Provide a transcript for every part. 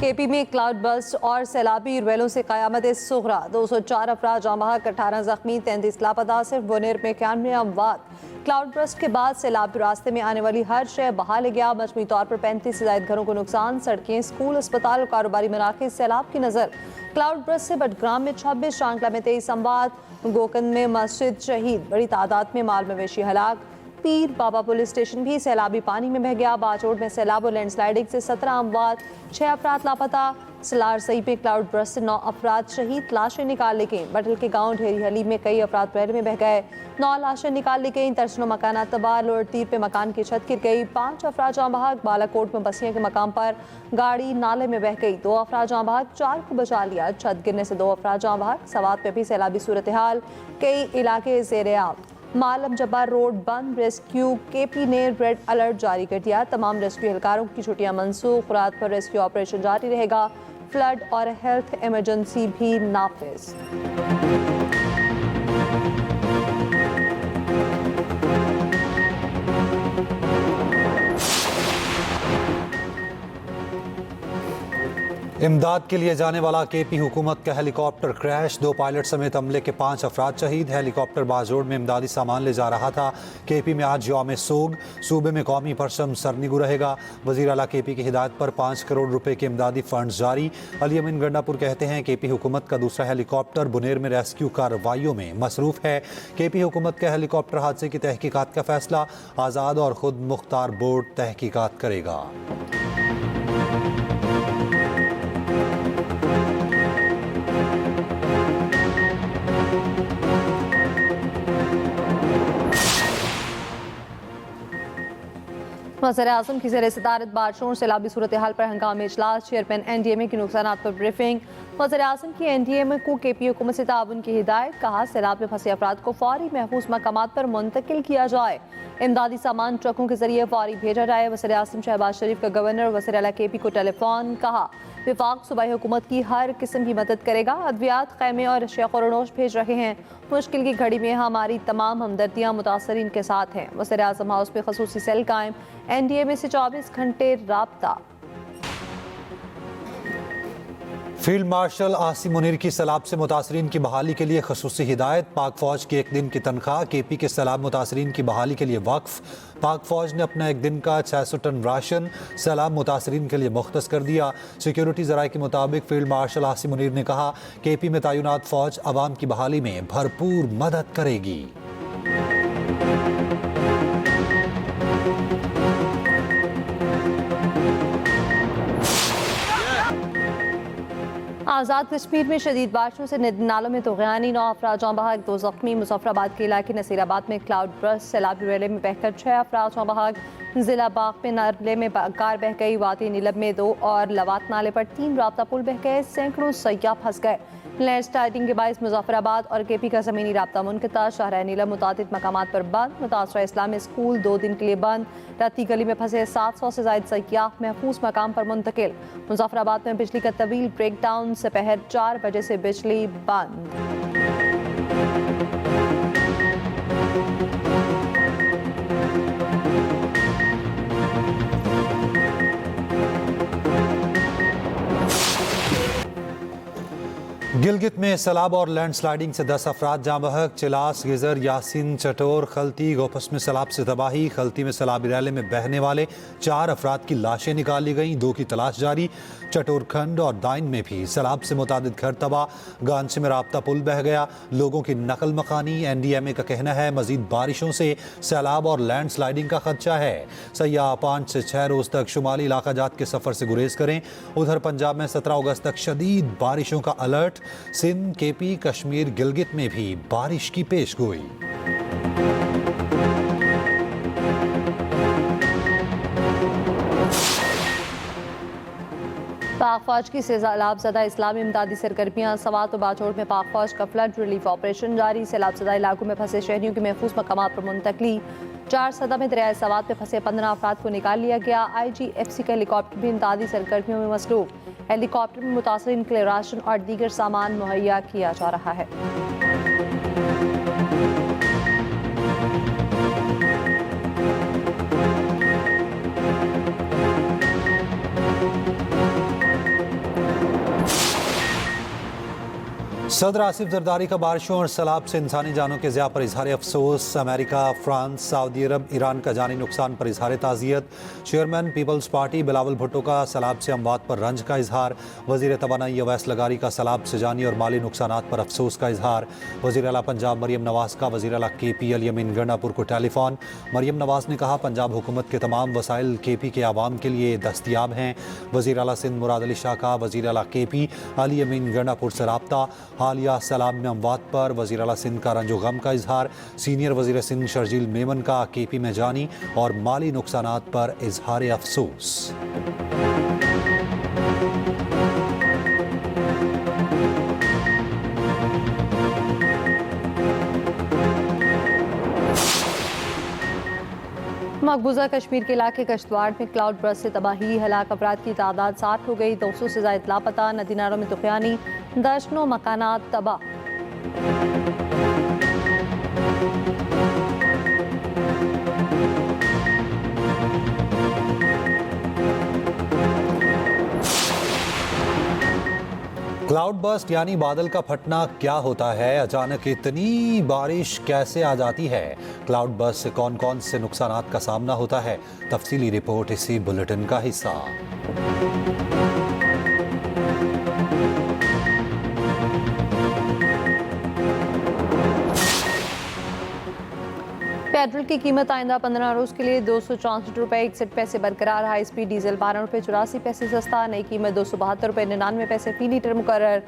KP में cloud burst और सैलाबी रेलों से क़यामत सुग़रा। 204 अफराद जाँ बहक, 18 जख्मी, 33 लापता। सिर्फ बुनेर में 91 अमवात। क्लाउड बस्ट के बाद सैलाब रास्ते में आने वाली हर शय बहा ले गया। मजमूई तौर पर 35 से ज़ायद घरों को नुकसान। सड़कें, स्कूल, अस्पताल और कारोबारी मराकज़ सैलाब की नज़र। क्लाउड बस्ट से बडग्राम में 26, शांकला में 23 अमवात। गोकंद में मस्जिद शहीद, बड़ी तादाद में माल मवेशी हलाक। पीर बाबा पुलिस स्टेशन भी सैलाबी पानी में बह गया। बाचोड़ में सैलाब और लैंडस्लाइडिंग से 17 अमवात, 6 अफराद लापता। सलार सही पे क्लाउड बस्ट से 9 अफराद शहीद, लाशें निकाल ली गईं। बटल के गांव ढेरी हली में कई अफराद पहले में बह गए, 9 लाशें निकाल ली गईं। दर्जनों मकान तबाह, लोड़तीर पे मकान की छत गिर गई। 5 अफराद जाँ बहक, बालाकोट में बसिया के मकाम पर गाड़ी नाले में बह गई। 2 अफराद जाँ बहक, 4 को बचा लिया। छत गिरने से 2 अफराद जाँ बहक। सवात में भी सैलाबी सूरत हाल, कई इलाके ज़ेर-ए-आब। मालम जब्बार रोड बंद। रेस्क्यू केपी ने रेड अलर्ट जारी कर दिया। तमाम रेस्क्यू एहलकारों की छुट्टियां मनसूख। रात पर रेस्क्यू ऑपरेशन जारी रहेगा। फ्लड और हेल्थ इमरजेंसी भी नाफिज। इमदाद के लिए जाने वाला केपी हुकूमत का हेलीकॉप्टर क्रैश, 2 पायलट समेत अमले के 5 अफराद शहीद। हेलीकॉप्टर बाजोड़ में इमदादी सामान ले जा रहा था। केपी में आज यौम सोग, सूबे में कौमी परचम सरनिगू रहेगा। वज़ीर आला केपी की हिदायत पर 5 करोड़ रुपए के इमदादी फंड जारी। अली अमीन गंडापुर कहते हैं केपी हुकूमत का दूसरा हेलीकॉप्टर बुनेर में रेस्क्यू कार्रवाइयों में मसरूफ है। केपी हुकूमत का हेलीकॉप्टर हादसे की तहकीकात का फैसला आज़ाद और खुद मुख्तार बोर्ड तहकीकात करेगा। वज़ीर आज़म की ज़ेर सदारत बादशों सैलाबी सूरत हाल पर हंगामी इजलास। चेयरमैन NDMA की नुकसानात पर ब्रीफिंग। वज़ीर आज़म की NDMA को केपी हुकूमत से ताउन की हिदायत। कहा सैलाब में फंसे अफराद को फौरी महफूज मकामात पर मुंतकिल किया जाए। इमदादी सामान ट्रकों के जरिए फौरी भेजा जाए। वज़ीर आज़म शहबाज शरीफ का गवर्नर वज़ीर आला केपी को टेलीफोन। कहा विफाक सूबाई हुकूमत की हर किस्म की मदद करेगा। अद्वियात, खैमे और अशिया ख़ुरनोश भेज रहे हैं। मुश्किल की घड़ी में हमारी तमाम हमदर्दियाँ मुतासरीन के साथ हैं। वज़ीर आज़म हाउस में ख़ुसूसी सेल कायम। NDMA से 24 घंटे राब्ता। फील्ड मार्शल आसिम मुनीर की सैलाब से मुतासरीन की बहाली के लिए खसूसी हिदायत। पाक फौज की 1 दिन की तनख्वाह केपी के सैलाब मुतासरीन की बहाली के लिए वक्फ। पाक फौज ने अपना 1 दिन का 600 टन राशन सैलाब मुतासरीन के लिए मुख्तस कर दिया। सिक्योरिटी ज़राए के मुताबिक फील्ड मार्शल आसिम मुनीर ने कहा केपी में तैनात फौज अवाम की बहाली में भरपूर मदद करेगी। आज़ाद कश्मीर में शदीद बारिशों से नालों में तुग़यानी, 9 अफराद जाँ बहक, 2 ज़ख्मी। मुजफ्फराबाद के इलाके नसीराबाद में क्लाउड बस्ट सैलाबी रेले में बहकर 6 अफराद जाँ बहक। ज़िला बाग में नाले में कार बह गई। वादी नीलब में 2 और लवात नाले पर 3 राब्ता पुल बह गए। सैकड़ों सयाह फंस गए। लैंडस्लाइडिंग के बायस मुजफ्फराबाद और केपी का ज़मीनी राब्ता मुनक़ता। शहर नीलम मुतादिद मकामात पर बंद। मुतासरा इस्लामी स्कूल 2 दिन के लिए बंद। रत्ती गली में फंसे 700 से ज़ायद सयाह महफूज मकाम पर मुंतकिल। मुजफ्फराबाद में बिजली का तवील ब्रेक डाउन, दोपहर 4 बजे से बिजली बंद। गिलगित में सैलाब और लैंडस्लाइडिंग से 10 अफराद जाँ बहक। चिलास, गिजर, यासिन, चटोर, खलती, गोपस में सैलाब से तबाही। खलती में सैलाबी रैले में बहने वाले 4 अफराद की लाशें निकाल ली गईं, 2 की तलाश जारी। चटोर खंड और दाइन में भी सैलाब से मुतादिद घर तबाह। गांचे में राब्ता पुल बह गया, लोगों की नकल मकानी। NDMA का कहना है मजीद बारिशों से सैलाब और लैंडस्लाइडिंग का खदशा है। सयाह 5 से 6 रोज तक शुमाली इलाका जात के सफ़र से गुरेज करें। उधर पंजाब में 17 अगस्त तक शदीद बारिशों का अलर्ट। सिंध, केपी, कश्मीर, गिलगित में भी बारिश की पेशगोई। पाक फौज की सैलाबज़दा इस्लामी इमदादी सरगर्मियाँ। सवात व बाचोड़ में पाक फौज का फ्लड रिलीफ ऑपरेशन जारी। सैलाबज़दा इलाकों में फंसे शहरियों की महफूज मकामात पर मुंतकली। 4 सदा में दरियाए सवात में फंसे 15 अफराद को निकाल लिया गया। IGFC का हेलीकॉप्टर भी इमदादी सरगर्मियों में मसरूफ। हेलीकॉप्टर में मुतासरीन के लिए राशन और दीगर सामान मुहैया किया जा रहा है। सदर आसिफ जरदारी का बारिशों और सैलाब से इंसानी जानों के ज़िया पर इजहार अफसोस। America, France, Saudi Arab, Iran का जानी नुकसान पर इजहार ताज़ियत। चेयरमैन पीपल्स पार्टी बिलावल भुट्टो का सैलाब से अमवात पर रंज का इजहार। वज़ीर तवानाई अवैस लगारी का सैलाब से जानी और माली नुकसानात पर अफसोस का इजहार। वज़ीर आला पंजाब मरियम नवाज़ का वज़ीर आला KP अल यमीन गंडापुर को टेलीफोन। मरियम नवाज़ ने कहा, पंजाब हुकूमत के तमाम वसाइल KP के आवाम के लिए दस्तियाब हैं। वज़ीर आला सिंध मुराद अली शाह का वज़ीर आला KP अल यमीन गंडापुर से राब्ता। हालिया सैलाब में अमवात पर वज़ीर आला सिंध का रंजो गम का इजहार। सीनियर वज़ीर सिंध शर्जील मेमन का KP में जानी और माली नुकसानात पर इजहार अफसोस। मकबूजा कश्मीर के इलाके कश्तवाड़ में क्लाउड बर्स्ट से तबाही, हलाक अफराद की तादाद 60 हो गई, 200 से ज़ायद लापता, नदी नालों में तुफ़यानी, दर्जनों मकानात तबाह। क्लाउड बर्स्ट यानी बादल का फटना क्या होता है? अचानक इतनी बारिश कैसे आ जाती है? क्लाउड बर्स्ट से कौन कौन से नुकसानात का सामना होता है? तफसीली रिपोर्ट इसी बुलेटिन का हिस्सा। पेट्रोल की कीमत आइंदा 15 रोज के लिए 264 रुपये 61 पैसे बरकरार। हाई स्पीड डीजल 12 रुपये 84 पैसे सस्ता, नई कीमत 272 रुपये 99 पैसे फी लीटर मुकर्रर।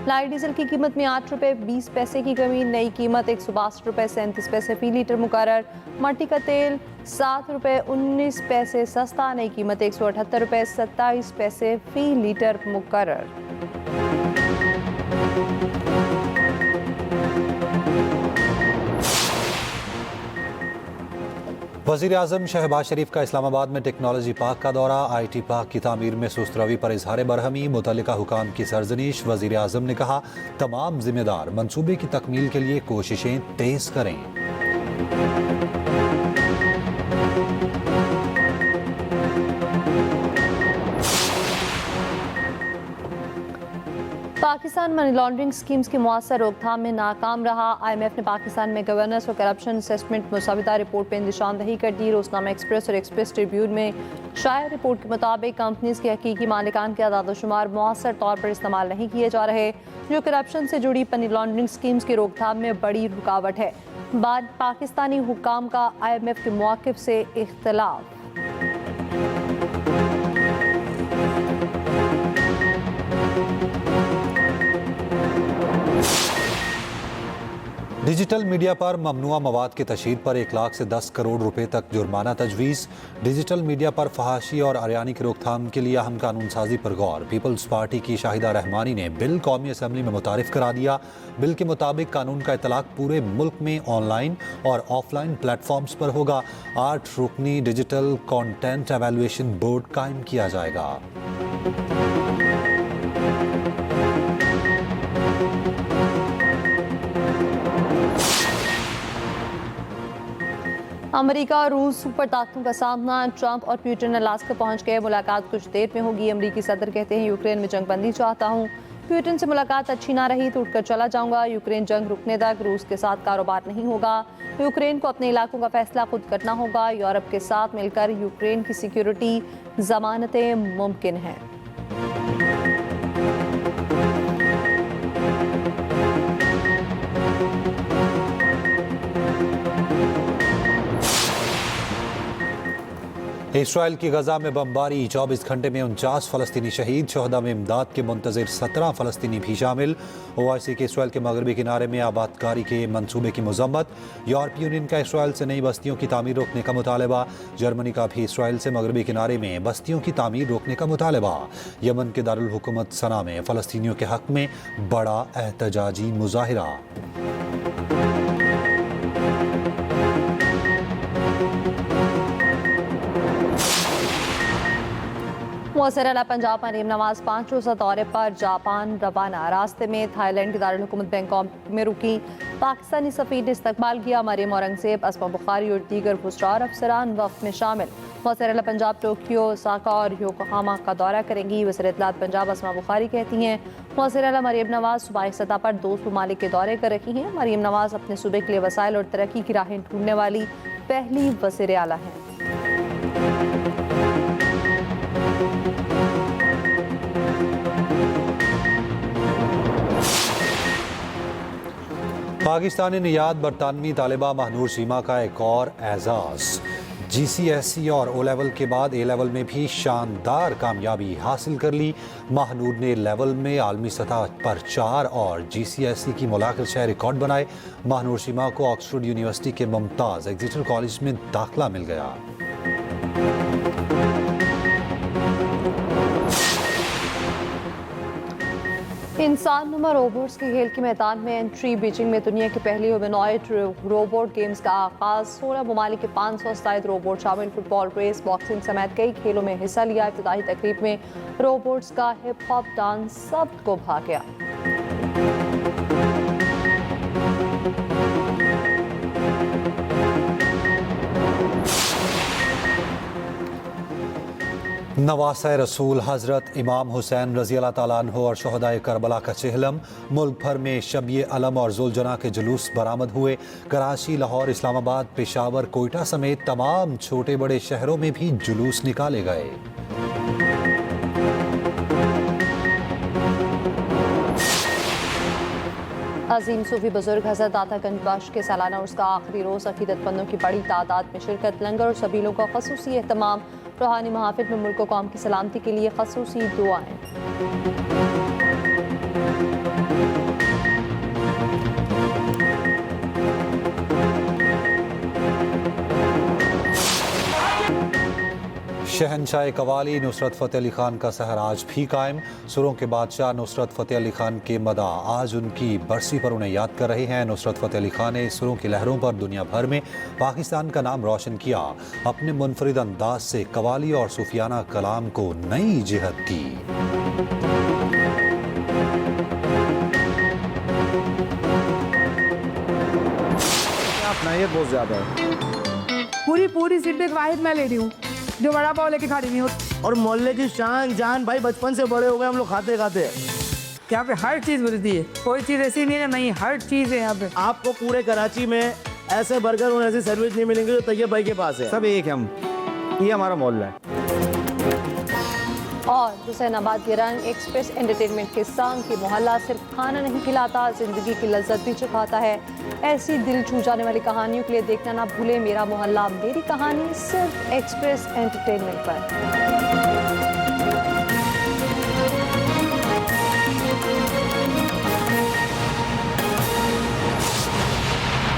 लाइट डीजल की कीमत में 8 रुपये 20 पैसे की कमी, नई कीमत 162 रुपये 37 पैसे फी लीटर मुकर्रर। मट्टी का तेल 7 रुपये 19 पैसे सस्ता, नई कीमत 178 रुपये 27 पैसे फी लीटर मुकर्रर। वज़ीर आज़म शहबाज शरीफ का इस्लामाबाद में टेक्नोलॉजी पार्क का दौरा। IT पार्क की तामीर में सुस्त रवी पर इजहार बरहमी, मुतल्लिका हुकाम की सरजनीश। वज़ीर आज़म ने कहा, तमाम जिम्मेदार मंसूबे की तकमील के लिए कोशिशें तेज करें। पाकिस्तान मनी लॉन्ड्रिंग स्कीम्स की मुअस्सर रोकथाम में नाकाम रहा। IMF ने पाकिस्तान में गवर्नेंस और करप्शन असेसमेंट मुसाविदा रिपोर्ट पर निशानदही कर दी। रोजनामा एक्सप्रेस और एक्सप्रेस ट्रिब्यून में शाया रिपोर्ट के मुताबिक कंपनीज के हकीकी मालिकान के अदाद शुमार मुअस्सर तौर पर इस्तेमाल नहीं किए जा रहे, जो करप्शन से जुड़ी मनी लॉन्ड्रिंग स्कीम्स की रोकथाम में बड़ी रुकावट है। बाद पाकिस्तानी हुक्काम का IMF के मौक़िफ़ से इख्तिलाफ। डिजिटल मीडिया पर ममनुआ मवाद की तशहीर पर 1 लाख से 10 करोड़ रुपए तक जुर्माना तजवीज़। डिजिटल मीडिया पर फहाशी और आर्यानी की रोकथाम के लिए अहम कानून साजी पर गौर। पीपल्स पार्टी की शाहिदा रहमानी ने बिल कौमी असम्बली में मुतारिफ करा दिया। बिल के मुताबिक कानून का इतलाक पूरे मुल्क में ऑनलाइन और ऑफलाइन प्लेटफॉर्म्स पर होगा। 8 रुकनी डिजिटल कॉन्टेंट एवेल्युएशन बोर्ड कायम किया जाएगा। अमेरिका और रूस सुपर ताकतों का सामना। ट्रंप और पुतिन अलास्का पहुंच गए, मुलाकात कुछ देर में होगी। अमेरिकी सदर कहते हैं, यूक्रेन में जंगबंदी चाहता हूं। पुतिन से मुलाकात अच्छी ना रही तो उठकर चला जाऊंगा। यूक्रेन जंग रुकने तक रूस के साथ कारोबार नहीं होगा। यूक्रेन को अपने इलाकों का फैसला खुद करना होगा। यूरोप के साथ मिलकर यूक्रेन की सिक्योरिटी जमानतें मुमकिन हैं। इसराइल की गजा में बमबारी, 24 घंटे में 49 फ़लस्तीनी शहीद। शहदा में इमदाद के मुंतज़िर 17 फ़लस्तीनी भी शामिल। OIC के इसराइल के मगरबी किनारे में आबादकारी के मंसूबे की मजम्मत। यूरोपीय यूनियन का इसराइल से नई बस्तियों की तामीर रोकने का मुतालबा। जर्मनी का भी इसराइल से मगरबी किनारे में बस्तियों की तामीर रोकने का मुतालबा। यमन के दारुल हुकूमत सना में फ़लस्तीनियों के हक़ में बड़ा एहतजाजी मुजाहिरा। वज़ीर आला पंजाब मरीम नवाज 5 रोज़ा दौरे पर जापान रवाना। रास्ते में थाईलैंड की दारुल हुकूमत बैंकॉक में रुकी। पाकिस्तानी सफ़ीर ने इस्तकबाल किया। मरीम औरंगज़ेब, असमा बुखारी और दीगर वज़रार अफसरान वफ़द में शामिल। वज़ीर पंजाब टोक्यो, ओसाका और योकोहामा का दौरा करेंगी। वज़ीर इत्तलात पंजाब अस्मा बुखारी कहती हैं वज़ीर मरीम नवाज सूबाई सतह पर 2 ममालिक के दौरे कर रही हैं। मरीम नवाज अपने सूबे के लिए वसाइल और तरक्की की राहें ढूंढने वाली पहली वज़ीर आला हैं। पाकिस्तानी नियाद बरतानवी तालिबा महनूर सीमा का एक और एजाज़। GCSE और O लेवल के बाद A लेवल में भी शानदार कामयाबी हासिल कर ली। महनूर ने लेवल में आलमी सतह पर 4 और GCSE की मुलाक़िल 6 रिकॉर्ड बनाए। महनूर सीमा को ऑक्सफोर्ड यूनिवर्सिटी के मुमताज़ एग्जिटर कॉलेज में दाखिला मिल गया। इंसान नुमा रोबोट्स के खेल के मैदान में एंट्री। बीजिंग में दुनिया की पहली ह्यूमनॉइड रोबोट गेम्स का आगाज। 16 ममालिक के 500 से ज़ायद रोबोट शामिल। फुटबॉल, रेस, बॉक्सिंग समेत कई खेलों में हिस्सा लिया। इब्तिदाई तकरीब में रोबोट्स का हिप हॉप डांस सबको भा गया। नवासा रसूल हज़रत इमाम हुसैन रज़ी अल्लाह ताला अन्हु और शहदाए करबला का चिहलम। मुल्क भर में शब-ए अलम और जुलजना के जुलूस बरामद हुए। कराची, लाहौर, इस्लामाबाद, पेशावर, कोयटा समेत तमाम छोटे बड़े शहरों में भी जुलूस निकाले गए। अजीम सूफी बुजुर्ग हज़रत दाता गंज बख्श के सालाना उर्स का आखिरी रोज़ अकीदतमंदों की बड़ी तादाद में शिरकत। लंगर और सबीलों का खसूसी एहतमाम। रूहानी महाफिल में मुल्क व कौम की सलामती के लिए खसूसी दुआएं। शहनशाह कवाली नुसरत फ़तेह अली खान का सहर आज भी कायम। सुरों के बादशाह नुसरत फ़तेह अली खान के मदा आज उनकी बरसी पर उन्हें याद कर रहे हैं। नुसरत फ़तेह अली खान ने सुरों की लहरों पर दुनिया भर में पाकिस्तान का नाम रोशन किया। अपने मुनफरिद अंदाज से कवाली और सूफियाना कलाम को नई जिहत दी। अपना ये बहुत ज्यादा है। पूरी सीट पे एक वाहिद मैं ले रही हूँ जो बड़ा पाव लेके खड़ी नहीं होती। और मोहल्ले की शान जान भाई, बचपन से बड़े हो गए हम लोग खाते खाते। यहाँ पे हर चीज़ मिलती है, कोई चीज़ ऐसी नहीं है नहीं, हर चीज़ है यहाँ पे। आपको पूरे कराची में ऐसे बर्गर और ऐसी सर्विस नहीं मिलेंगे जो तैयब भाई के पास है। सब एक है, हम ये हमारा मोहल्ला है। और हुसैनाबाद के रंग एक्सप्रेस एंटरटेनमेंट के संग कि मोहल्ला सिर्फ खाना नहीं खिलाता, जिंदगी की लज्जत भी चुकाता है। ऐसी दिल छू जाने वाली कहानियों के लिए देखना ना भूले मेरा मोहल्ला मेरी कहानी, सिर्फ एक्सप्रेस एंटरटेनमेंट पर।